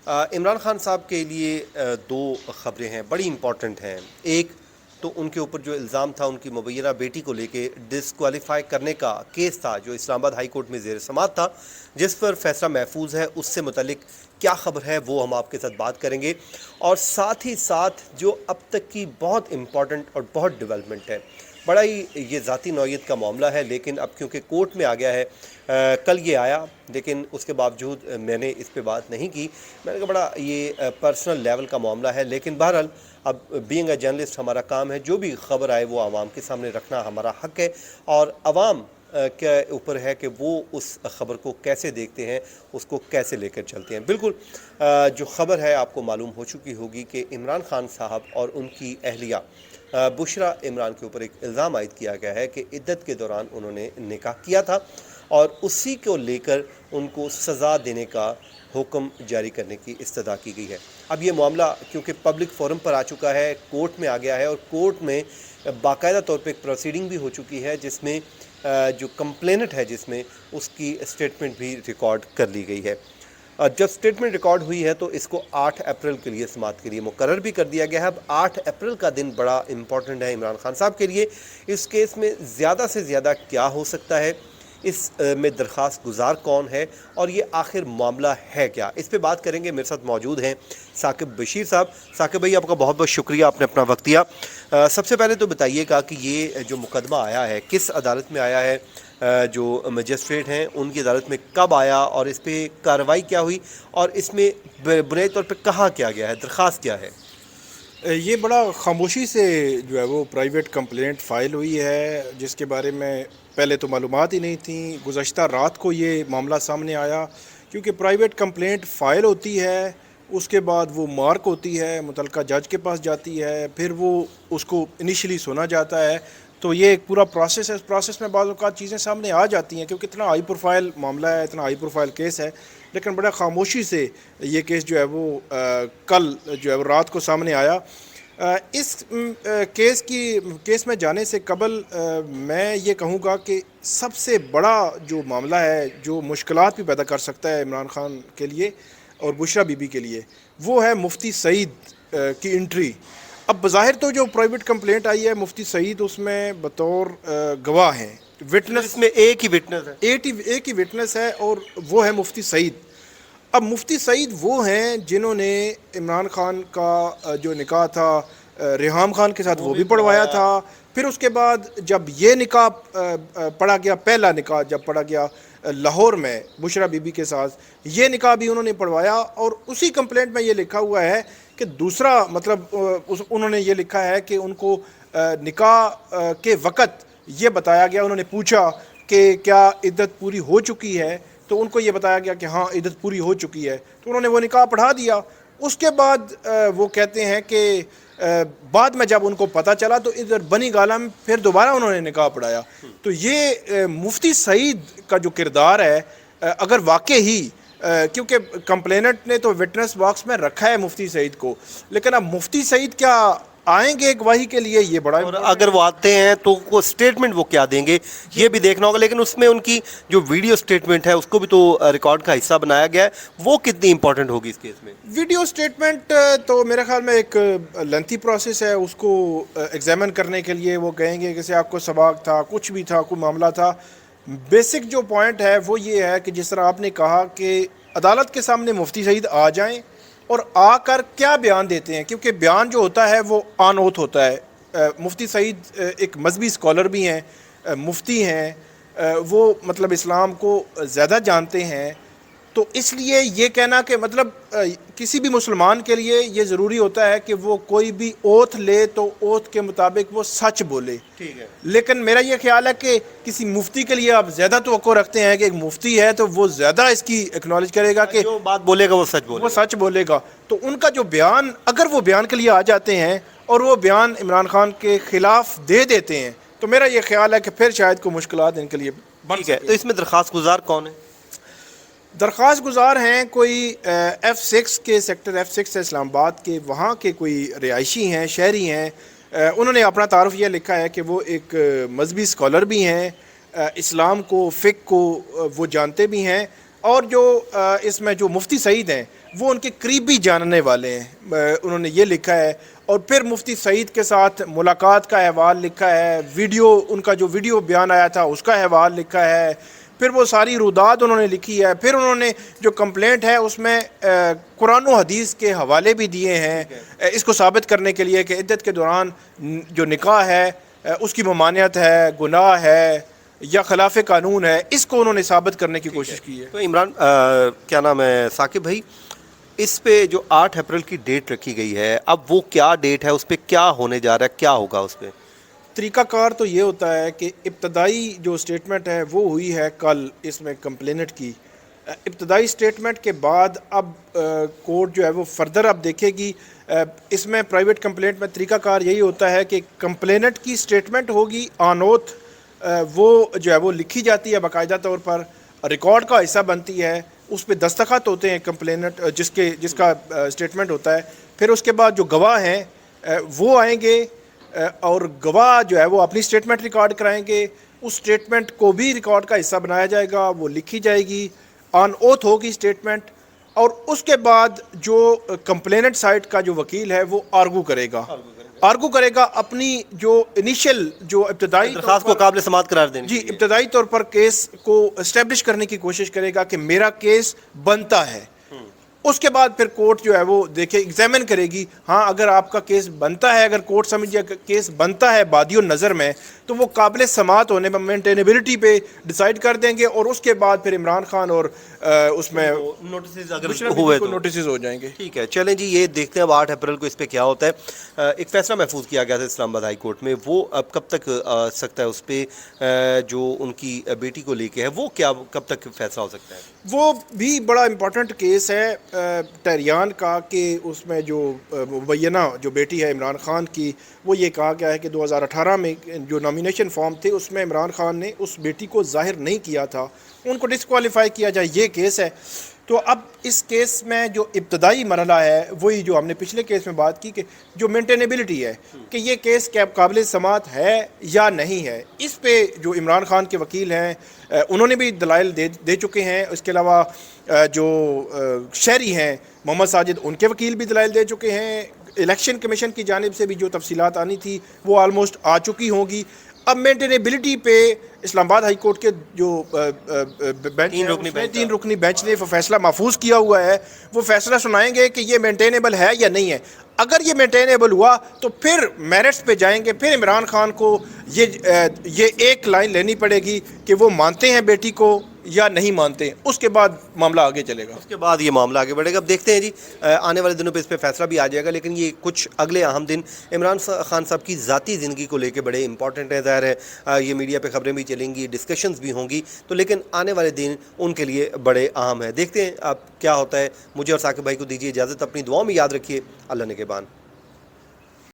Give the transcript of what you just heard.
عمران خان صاحب کے لیے دو خبریں ہیں، بڑی امپورٹنٹ ہیں۔ ایک تو ان کے اوپر جو الزام تھا ان کی مبینہ بیٹی کو لے کے ڈسکوالیفائی کرنے کا کیس تھا جو اسلام آباد ہائی کورٹ میں زیر سماعت تھا، جس پر فیصلہ محفوظ ہے۔ اس سے متعلق کیا خبر ہے وہ ہم آپ کے ساتھ بات کریں گے، اور ساتھ ہی ساتھ جو اب تک کی بہت امپورٹنٹ اور بہت ڈیولپمنٹ ہے، بڑا ہی یہ ذاتی نوعیت کا معاملہ ہے، لیکن اب کیونکہ کورٹ میں آ گیا ہے، کل یہ آیا لیکن اس کے باوجود میں نے اس پہ بات نہیں کی۔ میں نے کہا بڑا یہ پرسنل لیول کا معاملہ ہے، لیکن بہرحال اب بینگ اے جرنلسٹ ہمارا کام ہے، جو بھی خبر آئے وہ عوام کے سامنے رکھنا ہمارا حق ہے، اور عوام کے اوپر ہے کہ وہ اس خبر کو کیسے دیکھتے ہیں، اس کو کیسے لے کر چلتے ہیں۔ بالکل جو خبر ہے آپ کو معلوم ہو چکی ہوگی کہ عمران خان صاحب اور ان کی اہلیہ بشرا عمران کے اوپر ایک الزام عائد کیا گیا ہے کہ عدت کے دوران انہوں نے نکاح کیا تھا، اور اسی کو لے کر ان کو سزا دینے کا حکم جاری کرنے کی استدعا کی گئی ہے۔ اب یہ معاملہ کیونکہ پبلک فورم پر آ چکا ہے، کورٹ میں آ گیا ہے، اور کورٹ میں باقاعدہ طور پہ ایک پروسیڈنگ بھی ہو چکی ہے جس میں جو کمپلینٹ ہے جس میں اس کی اسٹیٹمنٹ بھی ریکارڈ کر لی گئی ہے۔ جب اسٹیٹمنٹ ریکارڈ ہوئی ہے تو اس کو 8 اپریل کے لیے سماعت کے لیے مقرر بھی کر دیا گیا ہے۔ اب 8 اپریل کا دن بڑا امپورٹنٹ ہے عمران خان صاحب کے لیے۔ اس کیس میں زیادہ سے زیادہ کیا ہو سکتا ہے، اس میں درخواست گزار کون ہے، اور یہ آخر معاملہ ہے کیا، اس پہ بات کریں گے۔ میرے ساتھ موجود ہیں ثاقب بشیر صاحب۔ ثاقب بھائی، آپ کا بہت بہت شکریہ، آپ نے اپنا وقت دیا۔ سب سے پہلے تو بتائیے گا کہ یہ جو مقدمہ آیا ہے کس عدالت میں آیا ہے، جو مجسٹریٹ ہیں ان کی عدالت میں کب آیا، اور اس پہ کارروائی کیا ہوئی، اور اس میں بنیادی طور پہ کہا کیا گیا ہے، درخواست کیا ہے؟ یہ بڑا خاموشی سے جو ہے وہ پرائیویٹ کمپلینٹ فائل ہوئی ہے، جس کے بارے میں پہلے تو معلومات ہی نہیں تھیں۔ گزشتہ رات کو یہ معاملہ سامنے آیا، کیونکہ پرائیویٹ کمپلینٹ فائل ہوتی ہے، اس کے بعد وہ مارک ہوتی ہے، متعلقہ جج کے پاس جاتی ہے، پھر وہ اس کو انیشلی سنا جاتا ہے۔ تو یہ ایک پورا پروسیس ہے۔ اس پروسیس میں بعض اوقات چیزیں سامنے آ جاتی ہیں، کیونکہ اتنا ہائی پروفائل معاملہ ہے، اتنا ہائی پروفائل کیس ہے، لیکن بڑا خاموشی سے یہ کیس جو ہے وہ کل جو ہے وہ رات کو سامنے آیا۔ اس کیس میں جانے سے قبل میں یہ کہوں گا کہ سب سے بڑا جو معاملہ ہے، جو مشکلات بھی پیدا کر سکتا ہے عمران خان کے لیے اور بشرا بی بی کے لیے، وہ ہے مفتی سعید کی انٹری۔ اب بظاہر تو جو پرائیویٹ کمپلینٹ آئی ہے، مفتی سعید اس میں بطور گواہ ہیں، وٹنس، اس میں ایک ہی وٹنس ہے۔ ایک ہی وٹنس ہے، اور وہ ہے مفتی سعید۔ اب مفتی سعید وہ ہیں جنہوں نے عمران خان کا جو نکاح تھا ریحام خان کے ساتھ وہ بھی پڑھوایا تھا۔ پھر اس کے بعد جب یہ نکاح پڑھا گیا، پہلا نکاح جب پڑھا گیا لاہور میں بشرا بی بی کے ساتھ، یہ نکاح بھی انہوں نے پڑھوایا، اور اسی کمپلینٹ میں یہ لکھا ہوا ہے کہ دوسرا مطلب انہوں نے یہ لکھا ہے کہ ان کو نکاح کے وقت یہ بتایا گیا، انہوں نے پوچھا کہ کیا عدت پوری ہو چکی ہے، تو ان کو یہ بتایا گیا کہ ہاں عدت پوری ہو چکی ہے، تو انہوں نے وہ نکاح پڑھا دیا۔ اس کے بعد وہ کہتے ہیں کہ بعد میں جب ان کو پتہ چلا تو ادھر بنی گالہ میں پھر دوبارہ انہوں نے نکاح پڑھایا۔ تو یہ مفتی سعید کا جو کردار ہے، اگر واقع ہی کیونکہ کمپلیننٹ نے تو وٹنس باکس میں رکھا ہے مفتی سعید کو، لیکن اب مفتی سعید کیا آئیں گے گواہی کے لیے، یہ بڑا، اور اگر وہ آتے ہیں تو وہ اسٹیٹمنٹ وہ کیا دیں گے یہ بھی دیکھنا ہوگا۔ لیکن اس میں ان کی جو ویڈیو اسٹیٹمنٹ ہے اس کو بھی تو ریکارڈ کا حصہ بنایا گیا ہے، وہ کتنی امپورٹنٹ ہوگی اس کیس میں؟ ویڈیو سٹیٹمنٹ تو میرے خیال میں ایک لینتھی پروسیس ہے، اس کو ایگزامن کرنے کے لیے وہ کہیں گے کہ آپ کو سباق تھا، کچھ بھی تھا، کوئی معاملہ تھا۔ بیسک جو پوائنٹ ہے وہ یہ ہے کہ جس طرح آپ نے کہا کہ عدالت کے سامنے مفتی سعید آ جائیں اور آ کر کیا بیان دیتے ہیں، کیونکہ بیان جو ہوتا ہے وہ آن اوتھ ہوتا ہے۔ مفتی سعید ایک مذہبی اسکالر بھی ہیں، مفتی ہیں، وہ مطلب اسلام کو زیادہ جانتے ہیں، تو اس لیے یہ کہنا کہ مطلب کسی بھی مسلمان کے لیے یہ ضروری ہوتا ہے کہ وہ کوئی بھی اوتھ لے تو اوتھ کے مطابق وہ سچ بولے۔ ٹھیک ہے، لیکن میرا یہ خیال ہے کہ کسی مفتی کے لیے آپ زیادہ توقع رکھتے ہیں کہ ایک مفتی ہے تو وہ زیادہ اس کی ایکنالج کرے گا کہ جو بات بولے گا وہ سچ بولے وہ گا۔ سچ بولے گا۔ تو ان کا جو بیان، اگر وہ بیان کے لیے آ جاتے ہیں اور وہ بیان عمران خان کے خلاف دے دیتے ہیں، تو میرا یہ خیال ہے کہ پھر شاید کوئی مشکلات ان کے لیے بن ٹھیک ہے، سکے۔ تو اس میں درخواست گزار کون ہے؟ درخواست گزار ہیں کوئی F6 کے سیکٹر F6 ہے اسلام آباد کے، وہاں کے کوئی رہائشی ہیں، شہری ہیں۔ انہوں نے اپنا تعارف یہ لکھا ہے کہ وہ ایک مذہبی اسکالر بھی ہیں، اسلام کو، فقہ کو وہ جانتے بھی ہیں۔ اور جو اس میں جو مفتی سعید ہیں وہ ان کے قریبی جاننے والے ہیں، انہوں نے یہ لکھا ہے، اور پھر مفتی سعید کے ساتھ ملاقات کا احوال لکھا ہے، ویڈیو ان کا جو ویڈیو بیان آیا تھا اس کا احوال لکھا ہے، پھر وہ ساری روداد انہوں نے لکھی ہے، پھر انہوں نے جو کمپلینٹ ہے اس میں قرآن و حدیث کے حوالے بھی دیے ہیں اس کو ثابت کرنے کے لیے کہ عدت کے دوران جو نکاح ہے اس کی ممانعت ہے، گناہ ہے یا خلاف قانون ہے، اس کو انہوں نے ثابت کرنے کی کوشش کی ہے۔ تو عمران کیا نام ہے ثاقب بھائی، اس پہ جو 8 اپریل کی ڈیٹ رکھی گئی ہے، اب وہ کیا ڈیٹ ہے، اس پہ کیا ہونے جا رہا ہے، کیا ہوگا اس پہ؟ طریقہ کار تو یہ ہوتا ہے کہ ابتدائی جو اسٹیٹمنٹ ہے وہ ہوئی ہے کل اس میں کمپلینٹ کی، ابتدائی اسٹیٹمنٹ کے بعد اب کورٹ جو ہے وہ فردر اب دیکھے گی۔ اس میں پرائیویٹ کمپلینٹ میں طریقہ کار یہی ہوتا ہے کہ کمپلینٹ کی اسٹیٹمنٹ ہوگی آن اوتھ، وہ جو ہے وہ لکھی جاتی ہے باقاعدہ طور پر، ریکارڈ کا حصہ بنتی ہے، اس پہ دستخط ہوتے ہیں کمپلینٹ جس کا اسٹیٹمنٹ ہوتا ہے، پھر اس کے بعد جو گواہ ہیں وہ آئیں گے اور گواہ جو ہے وہ اپنی اسٹیٹمنٹ ریکارڈ کرائیں گے، اس اسٹیٹمنٹ کو بھی ریکارڈ کا حصہ بنایا جائے گا، وہ لکھی جائے گی، آن اوتھ ہوگی اسٹیٹمنٹ، اور اس کے بعد جو کمپلیننٹ سائٹ کا جو وکیل ہے وہ آرگو کرے گا اپنی جو انیشل جو ابتدائی درخواست کو قابل سماعت قرار دینے جی ابتدائی طور پر کیس کو اسٹیبلش کرنے کی کوشش کرے گا کہ میرا کیس بنتا ہے۔ اس کے بعد پھر کورٹ جو ہے وہ دیکھے ایگزامن کرے گی، ہاں اگر آپ کا کیس بنتا ہے، اگر کورٹ سمجھے کہ کیس بنتا ہے بادی النظر میں، تو وہ قابل سماعت ہونے میں مینٹینیبلٹی پہ ڈیسائیڈ کر دیں گے، اور اس کے بعد پھر عمران خان اور اس میں نوٹسز اگر دوسرے ہوئے کو تو نوٹسز ہو جائیں گے۔ ٹھیک ہے، چلیں جی یہ دیکھتے ہیں اب 8 اپریل کو اس پہ کیا ہوتا ہے۔ ایک فیصلہ محفوظ کیا گیا تھا اسلام آباد ہائی کورٹ میں، وہ اب کب تک آ سکتا ہے؟ اس پہ جو ان کی بیٹی کو لے کے ہے وہ کیا کب تک فیصلہ ہو سکتا ہے؟ وہ بھی بڑا امپورٹنٹ کیس ہے ٹہریان کا، کہ اس میں جو مبینہ جو بیٹی ہے عمران خان کی، وہ یہ کہا گیا ہے کہ 2018 میں جو نامینیشن فارم تھے اس میں عمران خان نے اس بیٹی کو ظاہر نہیں کیا تھا، ان کو ڈسکوالیفائی کیا جائے، یہ کیس ہے۔ تو اب اس کیس میں جو ابتدائی مرحلہ ہے وہی جو ہم نے پچھلے کیس میں بات کی کہ جو مینٹینیبلٹی ہے کہ یہ کیس کیا قابل سماعت ہے یا نہیں ہے، اس پہ جو عمران خان کے وکیل ہیں انہوں نے بھی دلائل دے چکے ہیں، اس کے علاوہ جو شہری ہیں محمد ساجد ان کے وکیل بھی دلائل دے چکے ہیں، الیکشن کمیشن کی جانب سے بھی جو تفصیلات آنی تھی وہ آلموسٹ آ چکی ہوں گی۔ اب مینٹینیبلٹی پہ اسلام آباد ہائی کورٹ کے جو بینچ تین رکنی بینچ نے فیصلہ محفوظ کیا ہوا ہے، وہ فیصلہ سنائیں گے کہ یہ مینٹینیبل ہے یا نہیں ہے۔ اگر یہ مینٹینیبل ہوا تو پھر میرٹس پہ جائیں گے، پھر عمران خان کو یہ ایک لائن لینی پڑے گی کہ وہ مانتے ہیں بیٹی کو یا نہیں مانتے، اس کے بعد معاملہ آگے چلے گا، اس کے بعد یہ معاملہ آگے بڑھے گا۔ اب دیکھتے ہیں جی آنے والے دنوں پہ اس پہ فیصلہ بھی آ جائے گا، لیکن یہ کچھ اگلے اہم دن عمران خان صاحب کی ذاتی زندگی کو لے کے بڑے امپورٹنٹ ہیں، ظاہر ہے یہ میڈیا پہ خبریں بھی چلیں گی، ڈسکشنز بھی ہوں گی، تو لیکن آنے والے دن ان کے لیے بڑے اہم ہیں۔ دیکھتے ہیں اب کیا ہوتا ہے۔ مجھے اور ثاقب بھائی کو دیجیے اجازت، اپنی دعاؤں میں یاد رکھیے۔ اللہ نگہبان۔